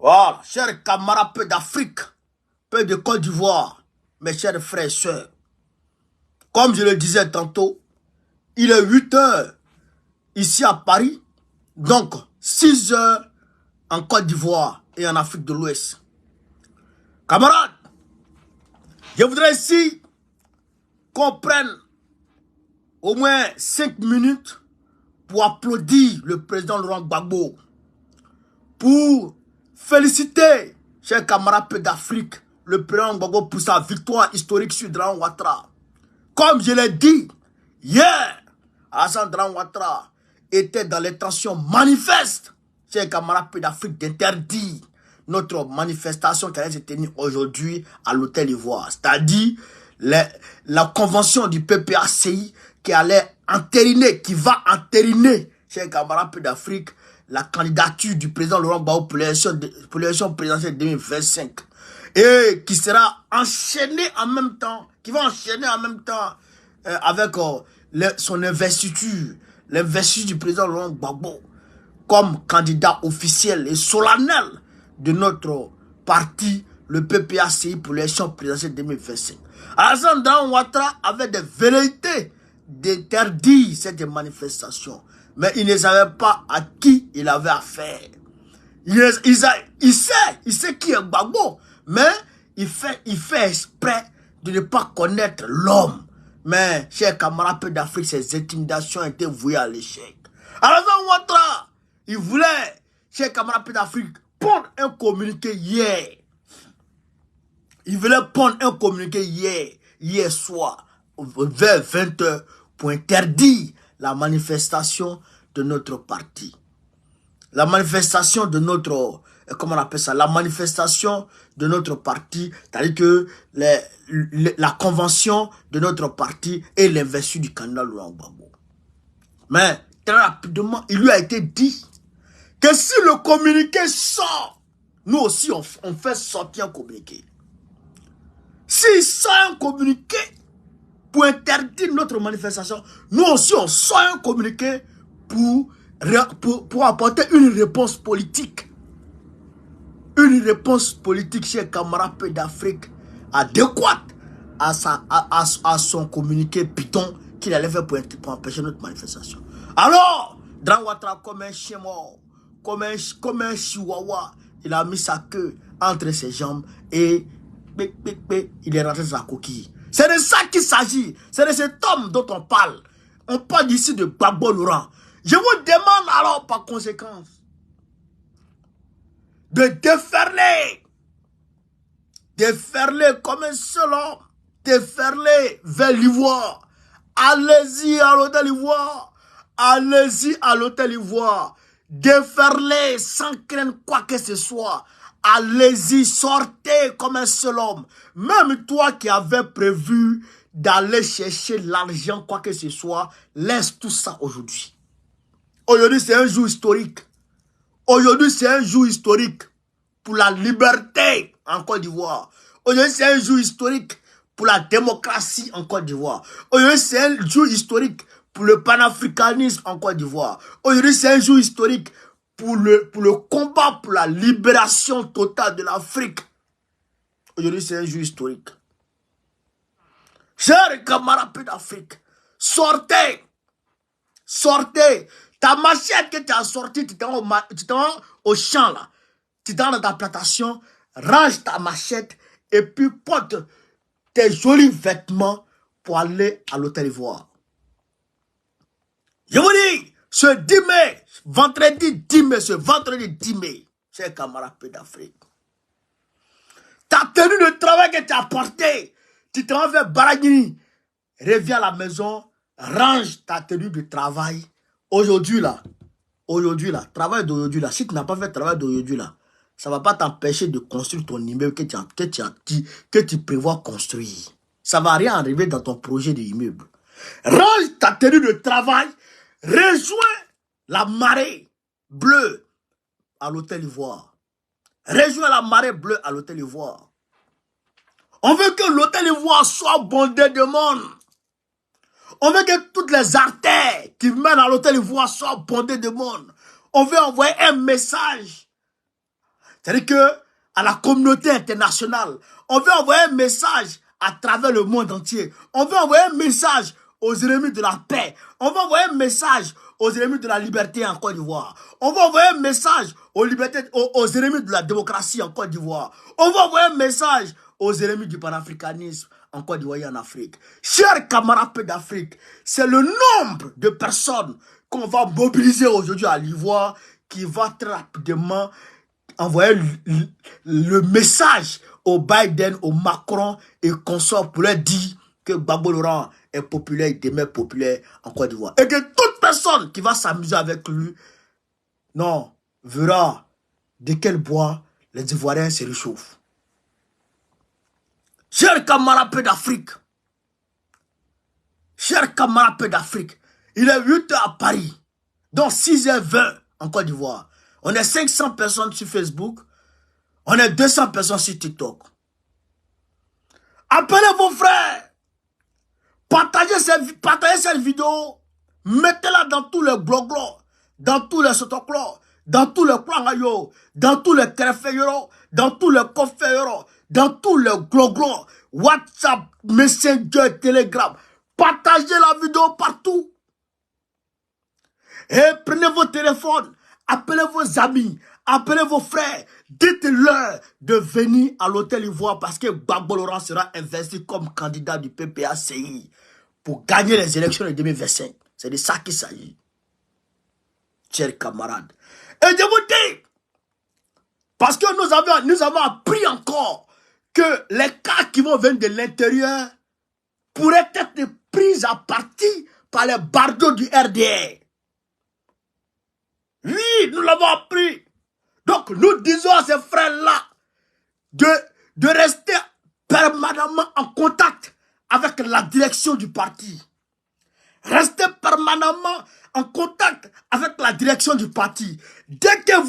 Voilà, chers camarades, peu d'Afrique, peu de Côte d'Ivoire, mes chers frères et sœurs. Comme je le disais tantôt, il est 8 heures ici à Paris, donc 6 heures en Côte d'Ivoire et en Afrique de l'Ouest. Camarades, je voudrais ici qu'on prenne au moins 5 minutes pour applaudir le président Laurent Gbagbo, pour féliciter, chers camarades peu d'Afrique, le président Gbagbo pour sa victoire historique sur Dran Ouattara. Comme je l'ai dit, hier, Alassane Dran Ouattara était dans les tensions manifestes, chers camarades peu d'Afrique, d'interdire notre manifestation qui allait se tenir aujourd'hui à l'Hôtel Ivoire. C'est-à-dire la convention du PPACI qui allait entériner, qui va entériner, chers camarades peu d'Afrique, la candidature du président Laurent Gbagbo pour l'élection présidentielle 2025. Et qui sera enchaîné en même temps, qui va enchaîner en même temps avec son investiture, l'investiture du président Laurent Gbagbo comme candidat officiel et solennel de notre parti, le PPACI, pour l'élection présidentielle 2025. Alassane Dran Ouattara avait des velléités d'interdire cette manifestation, mais il ne savait pas à qui il avait affaire. Il sait qui est Gbagbo, mais il fait exprès de ne pas connaître l'homme. Mais, chers camarades peu d'Afrique, ces intimidations étaient vouées à l'échec. Alassane Ouattara, il voulait, chers camarades peu d'Afrique, pondre un communiqué hier. Il voulait pondre un communiqué hier soir, vers 20 h, pour interdire la manifestation de notre parti. La manifestation de notre, comment on appelle ça, la manifestation de notre parti, c'est-à-dire que la convention de notre parti et l'investiture du candidat Laurent Gbagbo. Mais, très rapidement, il lui a été dit que si le communiqué sort, nous aussi on fait sortir un communiqué. S'il sort un communiqué pour interdire notre manifestation, nous aussi on sort un communiqué pour apporter une réponse politique. Une réponse politique, chers camarades peu d'Afrique, adéquate à son communiqué bidon qu'il allait faire pour empêcher notre manifestation. Alors, Dran Ouattara, comme un chien mort, comme un chihuahua, il a mis sa queue entre ses jambes et il est rentré dans sa coquille. C'est de ça qu'il s'agit. C'est de cet homme dont on parle. On parle ici de Gbagbo Laurent. Je vous demande alors par conséquence de déferler comme un seul homme, déferler vers l'Ivoire. Allez-y à l'Hôtel Ivoire. Allez-y à l'Hôtel Ivoire. Déferler sans craindre quoi que ce soit. Allez-y, sortez comme un seul homme. Même toi qui avais prévu d'aller chercher l'argent, quoi que ce soit, laisse tout ça aujourd'hui. Aujourd'hui, c'est un jour historique. Aujourd'hui, c'est un jour historique pour la liberté en Côte d'Ivoire. Aujourd'hui, c'est un jour historique pour la démocratie en Côte d'Ivoire. Aujourd'hui, c'est un jour historique pour le panafricanisme en Côte d'Ivoire. Aujourd'hui, c'est un jour historique pour le combat pour la libération totale de l'Afrique. Aujourd'hui, c'est un jour historique. Chers camarades d'Afrique, sortez. Sortez. Ta machette que tu as sortie, tu t'en au champ là. Tu t'en dans ta plantation, range ta machette et puis porte tes jolis vêtements pour aller à l'Hôtel Ivoire. Je vous dis, ce 10 mai, vendredi 10 mai, chers camarades d'Afrique, ta tenue de travail que tu as portée, tu t'en vas Baragini, reviens à la maison, range ta tenue de travail. Aujourd'hui là, travail d'aujourd'hui là, si tu n'as pas fait travail d'aujourd'hui là, ça ne va pas t'empêcher de construire ton immeuble que tu prévois construire. Ça ne va rien arriver dans ton projet d'immeuble. Range ta tenue de travail, rejoins la marée bleue à l'Hôtel Ivoire. Rejoins la marée bleue à l'Hôtel Ivoire. On veut que l'Hôtel Ivoire soit bondé de monde. On veut que toutes les artères qui mènent à l'Hôtel Ivoire soient bondées de monde. On veut envoyer un message. C'est-à-dire que à la communauté internationale, on veut envoyer un message à travers le monde entier. On veut envoyer un message aux ennemis de la paix. On veut envoyer un message aux ennemis de la liberté en Côte d'Ivoire. On veut envoyer un message aux ennemis de la démocratie en Côte d'Ivoire. On veut envoyer un message aux ennemis du panafricanisme en Côte d'Ivoire et en Afrique. Chers camarades d'Afrique, c'est le nombre de personnes qu'on va mobiliser aujourd'hui à l'Ivoire qui va très rapidement envoyer le message au Biden, au Macron et consorts pour leur dire que Gbagbo Laurent est populaire, il demeure populaire en Côte d'Ivoire. Et que toute personne qui va s'amuser avec lui, non, verra de quel bois les Ivoiriens se réchauffent. Chers camarades d'Afrique, il est 8 h à Paris, donc 6h20 en Côte d'Ivoire. On est 500 personnes sur Facebook, on est 200 personnes sur TikTok. Appelez vos frères, partagez cette vidéo, mettez-la dans tous les blogs, dans tous les sotoclos, dans tous les kwangayo, dans tous les kerefeyoro, dans tous les kofeyoro, dans tous les gloglos, WhatsApp, Messenger, Telegram. Partagez la vidéo partout. Et prenez vos téléphones, appelez vos amis, appelez vos frères, dites-leur de venir à l'hôtel Ivoire parce que Gbagbo Laurent sera investi comme candidat du PPACI pour gagner les élections de 2025. C'est de ça qu'il s'agit. Chers camarades. Et je vous dis, parce que nous avons appris encore que les cas qui vont venir de l'intérieur pourraient être pris à partie par les bardeaux du RDR. Oui, nous l'avons appris. Donc, nous disons à ces frères-là de rester permanemment en contact avec la direction du parti. Restez permanemment en contact avec la direction du parti. Dès que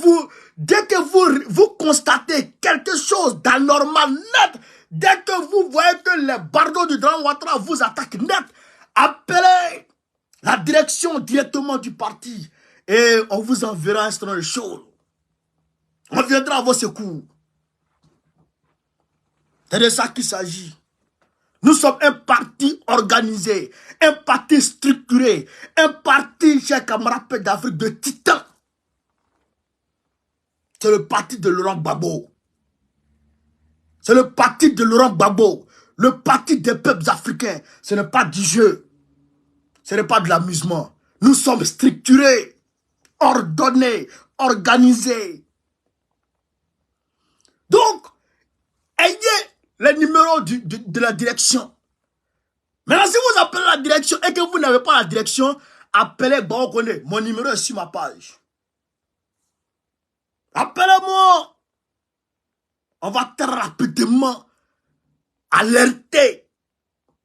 vous constatez quelque chose d'anormal net, dès que vous voyez que les bardeaux du Grand Ouattara vous attaquent net, appelez la direction directement du parti et on vous enverra un certain nombre de choses. On viendra à vos secours. C'est de ça qu'il s'agit. Nous sommes un parti organisé, un parti structuré, un parti, chers camarades d'Afrique, de titans. C'est le parti de Laurent Gbagbo. C'est le parti de Laurent Gbagbo. Le parti des peuples africains. Ce n'est pas du jeu. Ce n'est pas de l'amusement. Nous sommes structurés, ordonnés, organisés. Donc, ayez les numéros de la direction. Maintenant, si vous appelez la direction et que vous n'avez pas la direction, appelez Baokone. Mon numéro est sur ma page. Appelez-moi. On va très rapidement alerter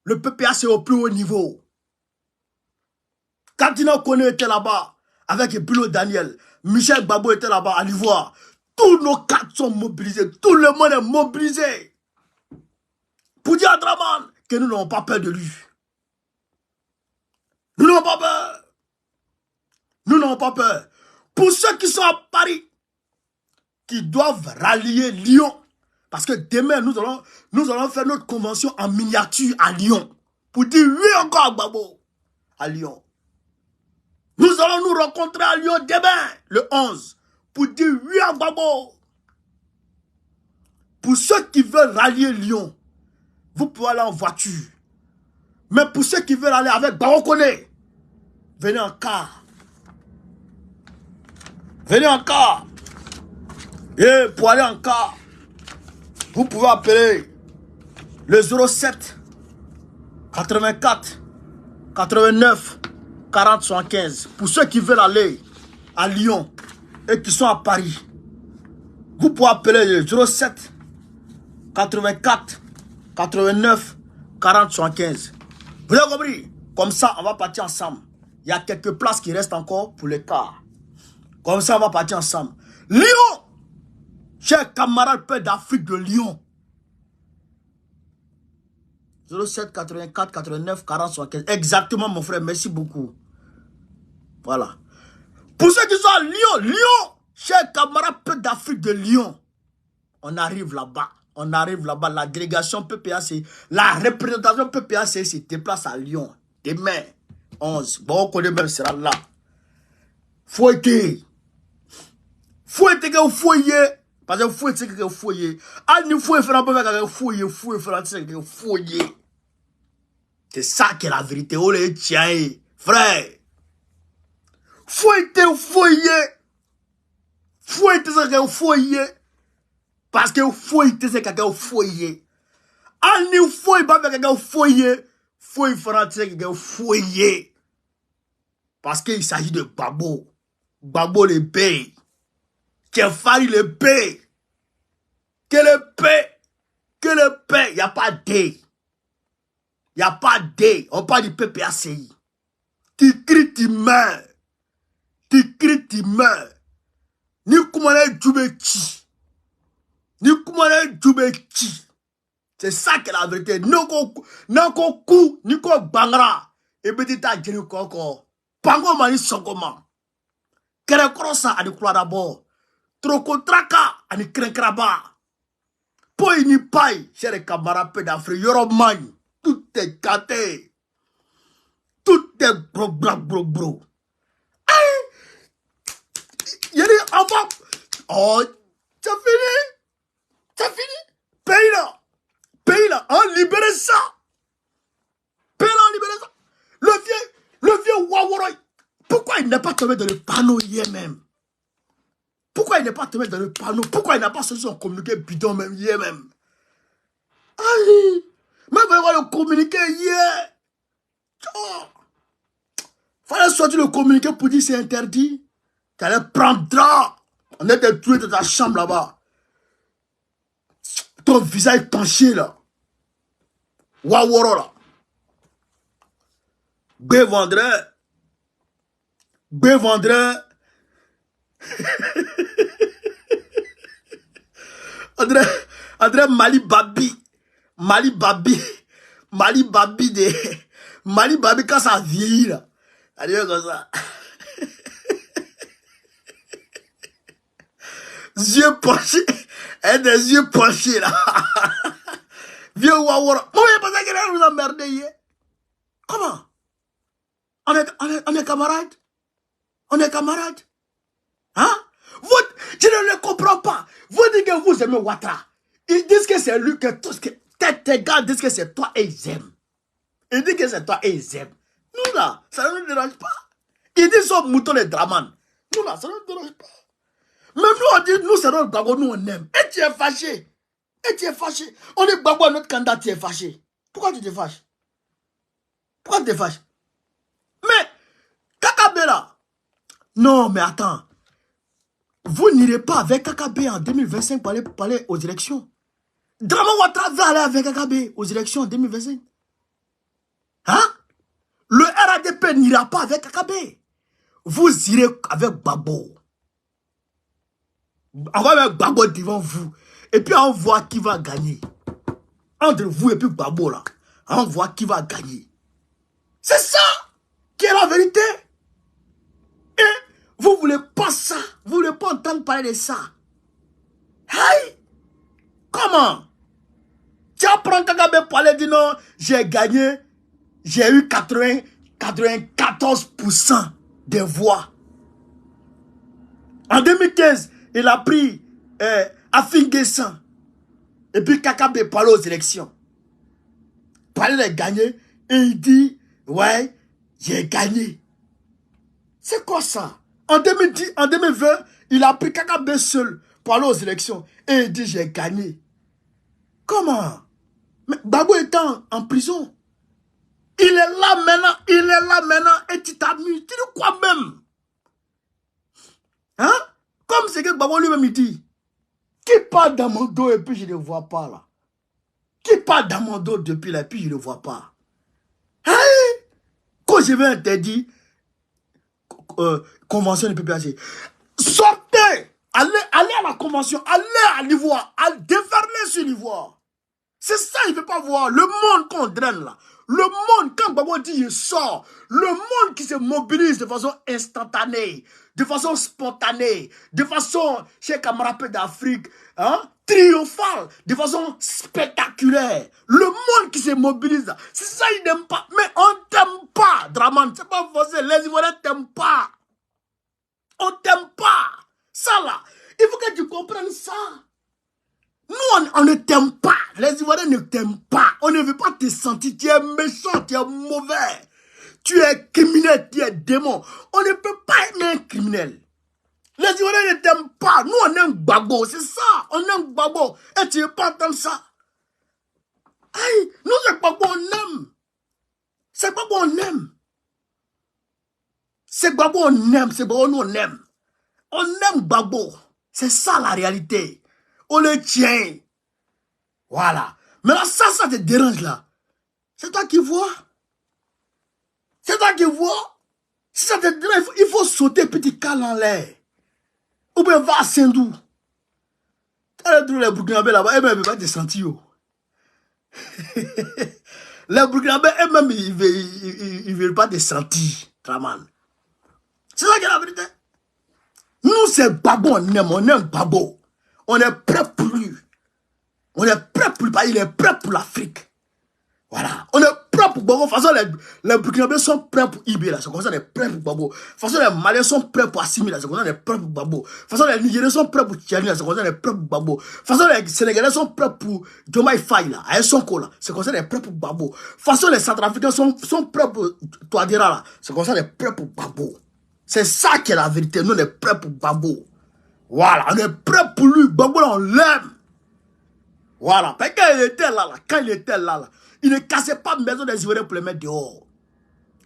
le PPAC au plus haut niveau. Kadina Kone était là-bas avec Bilo Daniel. Michel Gbagbo était là-bas à l'Ivoire. Tous nos cadres sont mobilisés. Tout le monde est mobilisé. Pour dire à Draman que nous n'avons pas peur de lui. Nous n'avons pas peur. Nous n'avons pas peur. Pour ceux qui sont à Paris, qui doivent rallier Lyon, parce que demain, nous allons faire notre convention en miniature à Lyon. Pour dire oui encore à Gbagbo. À Lyon. Nous allons nous rencontrer à Lyon demain, le 11. Pour dire oui à Gbagbo. Pour ceux qui veulent rallier Lyon, vous pouvez aller en voiture. Mais pour ceux qui veulent aller avec Baokone, venez en car. Venez en car. Et pour aller en car, vous pouvez appeler le 07 84 89 40 75. Pour ceux qui veulent aller à Lyon et qui sont à Paris, vous pouvez appeler le 07 84 89 40 75. Vous avez compris? Comme ça, on va partir ensemble. Il y a quelques places qui restent encore pour les cars. Comme ça, on va partir ensemble. Lyon! Chers camarades peuple d'Afrique de Lyon. 07 84 89 40 75. Exactement, mon frère. Merci beaucoup. Voilà. Pour ceux qui sont à Lyon, chers camarades peuple d'Afrique de Lyon, On arrive là-bas. On arrive là-bas. La délégation PPAC, la représentation PPAC se déplace à Lyon. Demain, 11. Bon, on connaît même sera là. Fouetté. Fouetté que fouillé. Parce que fouetté que fouillé. Ah, ni fouetté faire un peu avec fouillé. Fouetté faire un peu fouillé. C'est ça qui est la vérité. Oh les tiens, frère. Fouetté fouillé. Fouetté c'est que fouillé. Parce que fouetté c'est que fouillé. Ah, ni fouetté pas avec que fouillé. Fouetté faire un peu fouillé. Parce qu'il s'agit de Gbagbo. Gbagbo le paye. Kefari le paye. Que le paye. Que le paye. Il n'y a pas D. Il n'y a pas D. On parle du PPACI. Tu cries, tu meurs. Tu cries, tu meurs. Ni kumane djoubechi. Ni kumane djoubechi. C'est ça qui est la vérité. Nako kou, ni ko bangra. Et petit ta djeni koko. Pango mani sokoma. Kere krosa ani kula d'abord. Troko traka ani krenkraba. Poi ni pai, chers camarades peu d'Afrique, Yoroman, tout est gâté. Tout est bro. Y'a dit, avant. Oh, c'est fini. Paye là, hein, libérez ça. Le vieux Waworoy. Pourquoi il n'est pas tombé dans le panneau hier même? Pourquoi il n'est pas tombé dans le panneau? Pourquoi il n'a pas sorti son communiqué bidon même hier même? Aïe! Mais il fallait le communiquer hier. Oh. Fallait sortir le communiqué pour dire c'est interdit. Tu allais prendre drap. On était tués dans ta chambre là-bas. Ton visage penché là. Waworo là. B vendrait. André Mali Babi quand ça vieillit là. Allez comme ça. Yeux penchés. Des yeux penchés là. Vieux Wawara. Moi, il n'y a pas ça qui va nous emmerder hier. Comment? On est camarades? On est camarades? Hein? Je ne le comprends pas. Vous dites que vous aimez Ouattara. Ils disent que c'est lui que tout ce que... Tes gars disent que c'est toi et ils aiment. Ils disent que c'est toi et ils aiment. Nous là, ça ne nous dérange pas. Ils disent son mouton et draman. Nous là, ça ne nous dérange pas. Même nous, on dit, nous, c'est notre Gbagbo, nous, on aime. Et tu es fâché. On est Gbagbo à notre candidat, tu es fâché. Pourquoi tu te fâches? Mais, Kakabe là. Non, mais attends. Vous n'irez pas avec Kakabe en 2025 pour aller aux élections. Draman Ouattara va aller avec Kakabe aux élections en 2025. Hein? Le RADP n'ira pas avec Kakabe. Vous irez avec Gbagbo. On va mettre Gbagbo devant vous. Et puis on voit qui va gagner. Entre vous et puis Gbagbo là. On voit qui va gagner. C'est ça qui est la vérité. Et vous voulez pas ça. Vous voulez pas entendre parler de ça. Hey! Comment? Tu apprends Kakabe parler de non, j'ai gagné. J'ai eu 94% des voix. En 2015, il a pris Afinguessan. Et puis Kakabe parlait aux élections. Parlait de gagner. Et il dit, ouais, j'ai gagné. C'est quoi ça? En 2010, en 2020, il a pris Kakabe seul pour aller aux élections. Et il dit, j'ai gagné. Comment? Mais Gbagbo est en prison. Il est là maintenant, et tu t'amuses. Tu dis quoi même? Hein? Comme c'est que Gbagbo lui-même il dit. Qui parle dans mon dos et puis je ne le vois pas là? Qui parle dans mon dos depuis là et puis je ne le vois pas? Hein? Quand je vais interdire convention du PPAC, sortez! Allez à la convention, allez à l'Ivoire, allez déferler sur l'Ivoire. C'est ça, il ne veut pas voir. Le monde qu'on draine là. Le monde, quand Gbagbo dit il sort, le monde qui se mobilise de façon instantanée, de façon spontanée, de façon, chez camarades d'Afrique, hein, triomphale, de façon spectaculaire. Le monde qui se mobilise, c'est ça, ils n'aiment pas. Mais on t'aime pas, Draman, c'est pas forcé. Les Ivoiriens t'aiment pas. On t'aime pas. Ça là, il faut que tu comprennes ça. Nous, on ne t'aime pas. Les Ivoiriens ne t'aiment pas. On ne veut pas te sentir. Tu es méchant, tu es mauvais. Tu es criminel, tu es démon. On ne peut pas aimer un criminel. Les Ivoiriens ne t'aiment pas. Nous, on aime Gbagbo. C'est ça. On aime Gbagbo. Et tu ne veux pas entendre ça. Aïe, nous, c'est Gbagbo, on aime. C'est Gbagbo, on aime. C'est Gbagbo, on aime. C'est Gbagbo, nous, on aime. On aime Gbagbo. C'est ça la réalité. On le tient. Voilà. Maintenant, ça te dérange là. C'est toi qui vois. C'est toi qui vois. Si ça te dérange, il faut sauter petit cal en l'air. Ou bien va à Saint-Dou. Les Burkinabés là-bas, eux-mêmes, ils ne veulent pas te sentir. Les Burkinabés, eux-mêmes, ils ne veulent pas te sentir. Traman. C'est ça qui est la vérité. Nous, c'est Gbagbo, on aime Gbagbo. On est prêt pour lui. On est prêt pour lui. Il est prêt pour l'Afrique. Voilà. On est prêt pour Gbagbo. De toute façon, les Burkinabés sont prêts pour Ibé. C'est comme ça, on est prêt pour Gbagbo. De toute façon, les Maliens sont prêts pour Assimi. C'est comme ça, on est prêt pour Gbagbo. De toute façon, les Nigériens sont prêts pour Tchani. C'est comme ça, on est prêt pour Gbagbo. De toute façon, les Sénégalais sont prêts pour Diomaye Faye. À Sonko. C'est comme ça, on est prêt pour Gbagbo. De toute façon, les Centrafricains sont prêts pour Touadéra. C'est comme ça, on est prêt pour Gbagbo. C'est ça qui est la vérité. Nous, on est prêts pour Gbagbo. Voilà, on est prêt pour lui. Gbagbo, on l'aime. Voilà. Parce quand il était là, il ne cassait pas la maison des Ivoiriens pour les mettre dehors.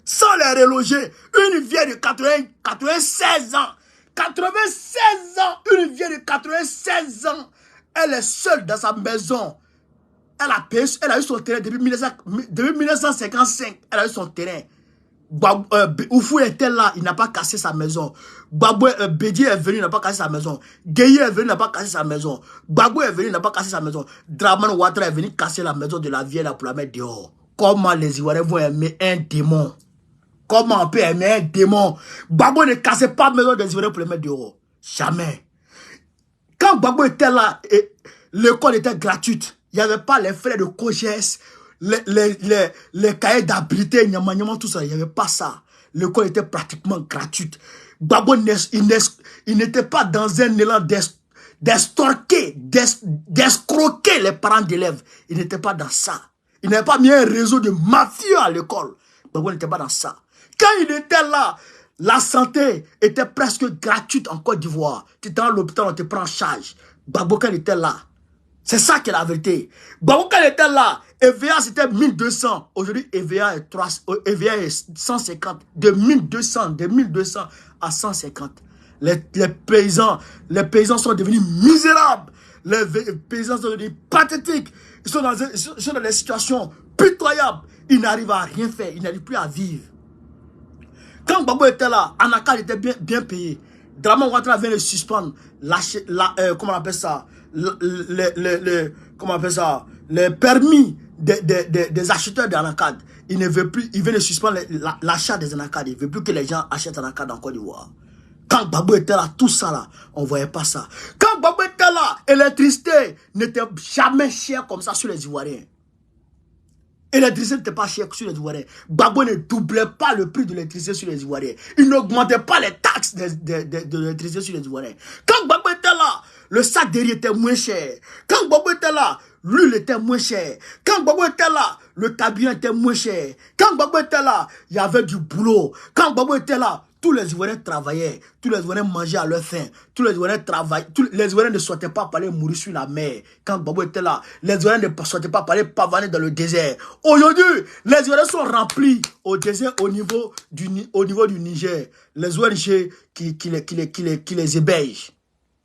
Sans les reloger. Une vieille de 96 ans. 96 ans. Une vieille de 96 ans. Elle est seule dans sa maison. Elle a eu son terrain depuis 1955. Elle a eu son terrain. Oufou était là, il n'a pas cassé sa maison. Bédi est venu, il n'a pas cassé sa maison. Gueye est venu, il n'a pas cassé sa maison. Gbagbo est venu, il n'a pas cassé sa maison. Draman Ouattara est venu casser la maison de la vieille là pour la mettre dehors. Comment les Ivoiriens vont aimer un démon? Comment on peut aimer un démon? Gbagbo ne cassait pas la maison des Ivoiriens pour les mettre dehors. Jamais. Quand Gbagbo était là, l'école était gratuite. Il n'y avait pas les frais de COGES. Les cahiers d'habilité, tout ça, il n'y avait pas ça. L'école était pratiquement gratuite. Gbagbo, il n'était pas dans un élan d'escroquer les parents d'élèves. Il n'était pas dans ça. Il n'avait pas mis un réseau de mafieux à l'école. Gbagbo n'était pas dans ça. Quand il était là, la santé était presque gratuite en Côte d'Ivoire. Tu étais dans l'hôpital, on te prend en charge. Gbagbo, quand il était là, c'est ça qui est la vérité. Gbagbo, quand il était là, EVA c'était 1200. Aujourd'hui, EVA est 150. De 1200 à 150. Les paysans sont devenus misérables. Les paysans sont devenus pathétiques. Ils sont dans des situations pitoyables. Ils n'arrivent à rien faire. Ils n'arrivent plus à vivre. Quand Gbagbo était là, Anakal était bien payé. Draman Ouattara vient de suspendre comment on appelle ça, comment on appelle ça, les permis des acheteurs d'Anakad. Il ne veut plus, il vient de suspendre l'achat des Anakad. Il ne veut plus que les gens achètent Anakad en Côte d'Ivoire. Quand Gbagbo était là, tout ça là, on ne voyait pas ça. Quand Gbagbo était là, l'électricité n'était jamais chère comme ça sur les Ivoiriens. L'électricité n'était pas chère sur les Ivoiriens. Gbagbo ne doublait pas le prix de l'électricité sur les Ivoiriens. Il n'augmentait pas les taxes de l'électricité sur les Ivoiriens. Quand Gbagbo était là, le sac de riz était moins cher. Quand Gbagbo était là, l'huile était moins chère. Quand Gbagbo était là, le carburant était moins cher. Quand Gbagbo était là, il y avait du boulot. Quand Gbagbo était là, tous les Ivoiriens travaillaient, tous les Ivoiriens mangeaient à leur faim, tous les Ivoiriens travaillaient, les Ivoiriens ne souhaitaient pas parler mourir sur la mer. Quand Gbagbo était là, les Ivoiriens ne souhaitaient pas parler pavaner dans le désert. Aujourd'hui, les Ivoiriens sont remplis au désert au niveau du Niger. Les ONG qui les hébergent.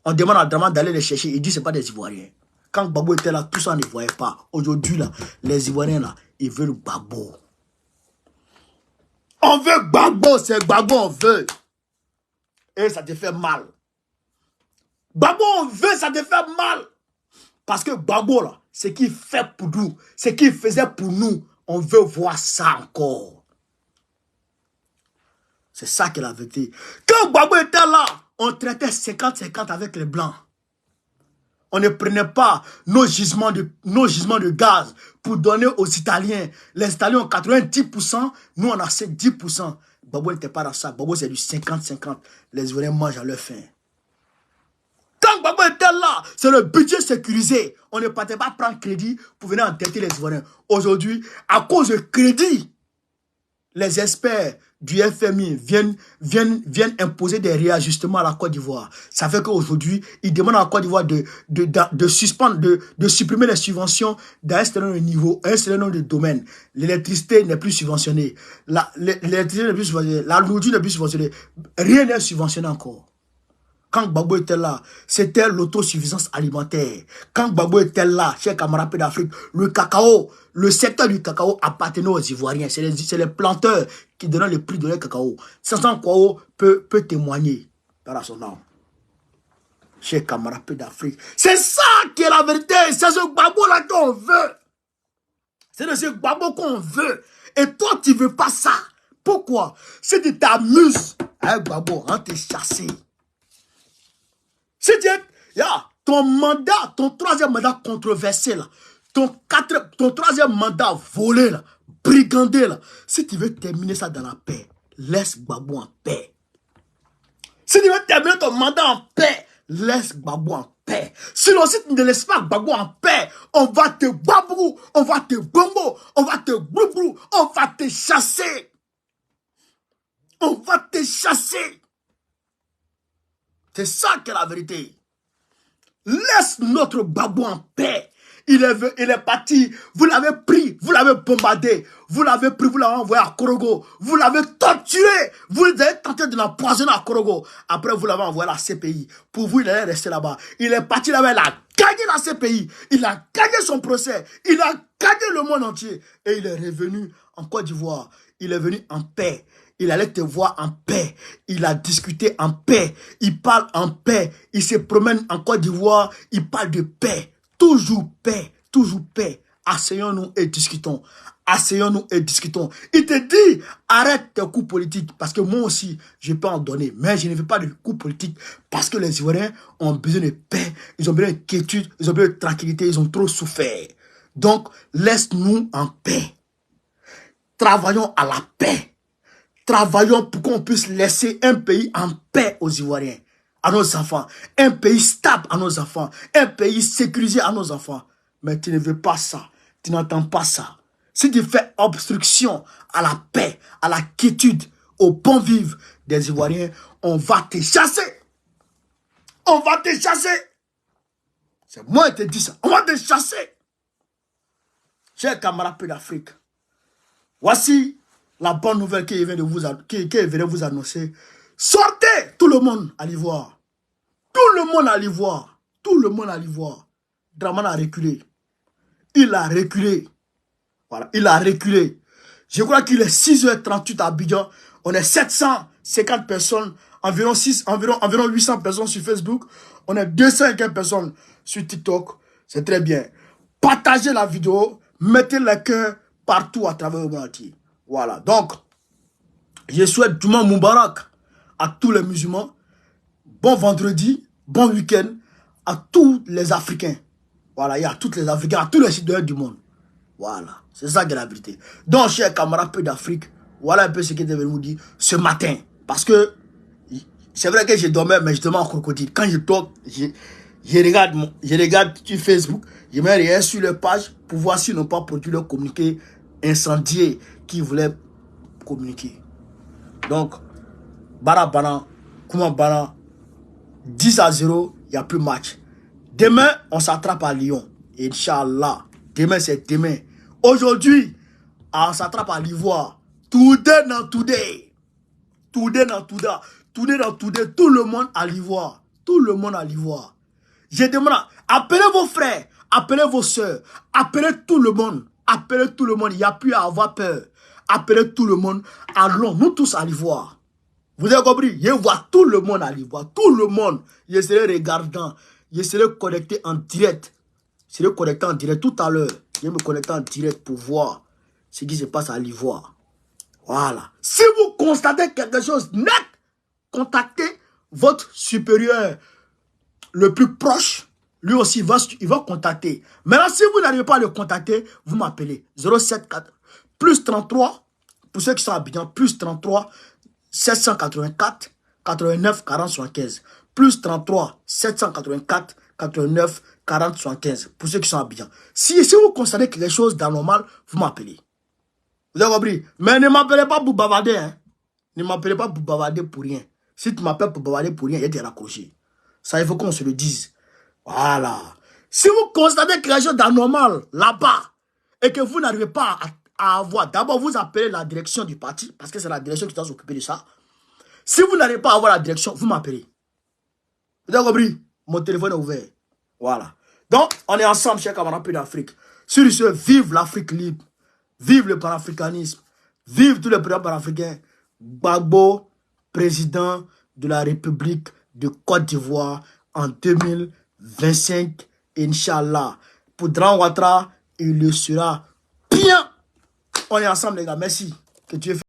On demande à Draman d'aller les chercher. Il dit que ce n'est pas des Ivoiriens. Quand Gbagbo était là, tout ça ne voyait pas. Aujourd'hui, là, les Ivoiriens, là, ils veulent Gbagbo. On veut Gbagbo, c'est Gbagbo, on veut. Et ça te fait mal. Gbagbo, on veut, ça te fait mal. Parce que Gbagbo, là, ce qu'il fait pour nous, ce qu'il faisait pour nous, On veut voir ça encore. C'est ça qui est la vérité. Quand Gbagbo était là, on traitait 50-50 avec les Blancs. On ne prenait pas nos gisements de gaz pour donner aux Italiens. Les Italiens ont 90%, nous on a 10%. Gbagbo n'était pas dans ça. Gbagbo c'est du 50-50. Les Ivoiriens mangent à leur faim. Quand Gbagbo était là, c'est le budget sécurisé. On ne partait pas prendre crédit pour venir endetter les Ivoiriens. Aujourd'hui, à cause de crédit, les experts du FMI viennent imposer des réajustements à la Côte d'Ivoire. Ça fait qu'aujourd'hui, ils demandent à la Côte d'Ivoire de suspendre, de supprimer les subventions d'un certain nombre de niveaux, un certain nombre de domaines. L'électricité n'est plus subventionnée. L'électricité n'est plus subventionnée. La nourriture n'est plus subventionnée. Rien n'est subventionné encore. Quand Gbagbo était là, c'était l'autosuffisance alimentaire. Quand Gbagbo était là, chers camarades d'Afrique, le cacao, le secteur du cacao appartenait aux Ivoiriens. C'est les planteurs qui donnaient le prix de leur cacao. Sansan Kwao peut témoigner par son nom. Chers camarades d'Afrique, c'est ça qui est la vérité. C'est ce Gbagbo-là qu'on veut. C'est de ce Gbagbo qu'on veut. Et toi, tu ne veux pas ça. Pourquoi? Si tu t'amuses avec Gbagbo, on te chasser. Si tu es, ton mandat, ton troisième mandat controversé, là, ton troisième mandat volé, là, brigandé, là, si tu veux terminer ça dans la paix, laisse Gbagbo en paix. Si tu veux terminer ton mandat en paix, laisse Gbagbo en paix. Sinon, si tu ne laisses pas Gbagbo en paix, on va te babrou, on va te bombo, on va te broubrou, on va te chasser. On va te chasser. C'est ça qui est la vérité. Laisse notre Gbagbo en paix. Il est parti. Vous l'avez pris. Vous l'avez bombardé. Vous l'avez pris. Vous l'avez envoyé à Korogo. Vous l'avez torturé. Vous avez tenté de l'empoisonner à Korogo. Après, vous l'avez envoyé à la CPI. Pour vous, il allait rester là-bas. Il est parti là-bas. Il a gagné la CPI. Il a gagné son procès. Il a gagné le monde entier. Et il est revenu en Côte d'Ivoire. Il est venu en paix. Il allait te voir en paix. Il a discuté en paix. Il parle en paix. Il se promène en Côte d'Ivoire. Il parle de paix. Toujours paix. Toujours paix. Asseyons-nous et discutons. Asseyons-nous et discutons. Il te dit, arrête tes coups politiques. Parce que moi aussi, je peux en donner. Mais je ne veux pas de coups politiques. Parce que les Ivoiriens ont besoin de paix. Ils ont besoin de quiétude. Ils ont besoin de tranquillité. Ils ont trop souffert. Donc, laisse-nous en paix. Travaillons à la paix. Travaillons pour qu'on puisse laisser un pays en paix aux Ivoiriens, à nos enfants. Un pays stable à nos enfants. Un pays sécurisé à nos enfants. Mais tu ne veux pas ça. Tu n'entends pas ça. Si tu fais obstruction à la paix, à la quiétude, au bon vivre des Ivoiriens, on va te chasser. On va te chasser. C'est moi qui te dis ça. On va te chasser. Chers camarades d'Afrique, voici la bonne nouvelle qui vient de vous annoncer. Sortez tout le monde à l'Ivoire. Tout le monde à l'Ivoire. Tout le monde à l'Ivoire. Dramane a reculé. Il a reculé. Voilà, il a reculé. Je crois qu'il est 6h38 à Abidjan. On est 750 personnes, environ 800 personnes sur Facebook. On est 250 personnes sur TikTok. C'est très bien. Partagez la vidéo. Mettez le cœur partout à travers le monde entier. Voilà, donc, je souhaite Juma Moubarak à tous les musulmans. Bon vendredi, bon week-end à tous les Africains. Voilà, il y a tous les Africains, à tous les citoyens du monde. Voilà, c'est ça qui est la vérité. Donc, chers camarades d'Afrique, voilà un peu ce que je devais vous dire ce matin. Parce que, c'est vrai que je dormais, mais je dormais en crocodile. Quand je dors, je regarde sur Facebook, je mets rien sur les pages pour voir s'ils n'ont pas produit leur communiqué incendié qui voulait communiquer. Donc, Barabana, Koumabana, 10-0, il n'y a plus match. Demain, on s'attrape à Lyon. Inch'Allah. Demain, c'est demain. Aujourd'hui, on s'attrape à l'Ivoire. Today, not today. Today, not today. Today, not today. Tout le monde à l'Ivoire. Tout le monde à l'Ivoire. Je demande, appelez vos frères, appelez vos soeurs, appelez tout le monde. Appelez tout le monde. Il n'y a plus à avoir peur. Appelez tout le monde. Allons, nous tous à l'Ivoire. Vous avez compris? Je vois tout le monde à l'Ivoire. Tout le monde. Je serai regardant. Je serai connecté en direct. Je serai connecté en direct tout à l'heure. Je vais me connecter en direct pour voir ce qui se passe à l'Ivoire. Voilà. Si vous constatez quelque chose net, contactez votre supérieur le plus proche. Lui aussi, il va contacter. Maintenant, si vous n'arrivez pas à le contacter, vous m'appelez 074 plus 33, pour ceux qui sont habitants, plus 33 784 89 40 75. Plus 33 784 89 40 75. Pour ceux qui sont habitants. Si vous constatez quelque chose d'anormal, vous m'appelez. Vous avez compris? Mais ne m'appelez pas pour bavarder. Hein? Ne m'appelez pas pour bavarder pour rien. Si tu m'appelles pour bavarder pour rien, il y a des raccrochés. Ça, il faut qu'on se le dise. Voilà. Si vous constatez quelque chose d'anormal là-bas et que vous n'arrivez pas à avoir, d'abord vous appelez la direction du parti, parce que c'est la direction qui doit s'occuper de ça. Si vous n'arrivez pas à avoir la direction, vous m'appelez. Vous avez compris? Mon téléphone est ouvert. Voilà. Donc, on est ensemble, chers camarades d'Afrique. Sur ce, vive l'Afrique libre. Vive le panafricanisme. Vive tous les présidents panafricains. Gbagbo, président de la République de Côte d'Ivoire en 2025, Inch'Allah. Pour Dran Ouattara, il le sera bien. On est ensemble, les gars. Merci. Que Dieu